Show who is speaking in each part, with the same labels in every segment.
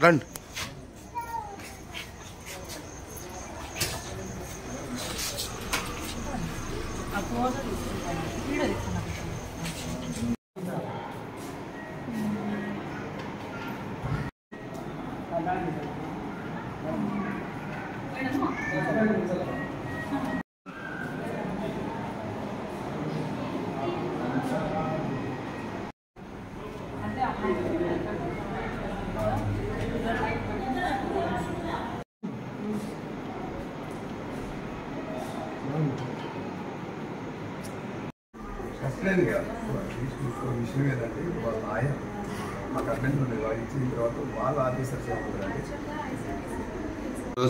Speaker 1: రండి.
Speaker 2: విషయం ఏంటంటే వాళ్ళ ఆయన మా కంపెనీ ఇచ్చిన తర్వాత వాళ్ళ ఆఫీసర్స్ ఏమంటారండి.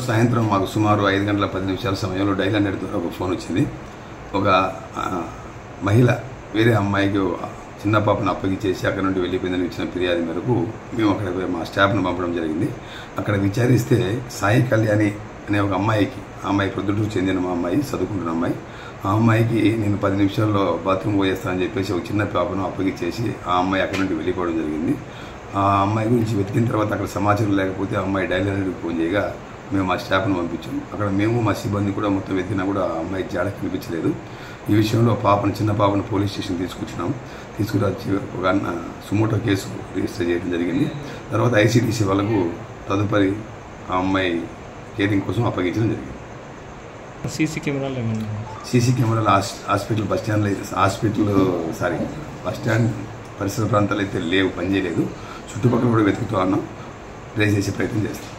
Speaker 2: సాయంత్రం మాకు సుమారు 5 గంటల 10 నిమిషాల సమయంలో డైల్ 100 ద్వారా ఒక ఫోన్ వచ్చింది. ఒక మహిళ వేరే అమ్మాయికి చిన్న పాపను అప్పగించేసి అక్కడ నుండి వెళ్ళిపోయిందని ఇచ్చిన ఫిర్యాదు మేరకు మేము అక్కడ మా స్టాఫ్ను పంపడం జరిగింది. అక్కడ విచారిస్తే సాయి కళ్యాణి అనే ఒక అమ్మాయికి, ఆ అమ్మాయి ప్రొద్దుటూరు చెందిన మా అమ్మాయి, చదువుకుంటున్న అమ్మాయి, ఆ అమ్మాయికి నేను 10 నిమిషాల్లో బాత్రూమ్ పోయేస్తానని చెప్పేసి ఒక చిన్న పాపను అప్పగించేసి ఆ అమ్మాయి అక్కడ నుండి వెళ్ళిపోవడం జరిగింది. ఆ అమ్మాయి గురించి వెతికిన తర్వాత అక్కడ సమాచారం లేకపోతే ఆ అమ్మాయి డైల్ 100కి ఫోన్ చేయగా మేము మా స్టాఫ్ను పంపించాము. అక్కడ మేము మా సిబ్బంది కూడా మొత్తం వెతికినా కూడా ఆ అమ్మాయి జాడ కనిపించలేదు. ఈ విషయంలో చిన్న పాపను పోలీస్ స్టేషన్ తీసుకొచ్చినాం. తీసుకురాచి ఒక సుమోటో కేసు రిజిస్టర్ చేయడం జరిగింది. తర్వాత ఐసీటీసీ వాళ్ళకు తదుపరి ఆ అమ్మాయి కేరింగ్ కోసం అప్పగించడం జరిగింది.
Speaker 3: సీసీ
Speaker 2: కెమెరాలు హాస్పిటల్ బస్ స్టాండ్ పరిసర ప్రాంతాలు అయితే లేవు, పనిచేయలేదు. చుట్టుపక్కల కూడా వెతుకుతూ ఉన్నాం, ట్రేస్ చేసే ప్రయత్నం చేస్తాం.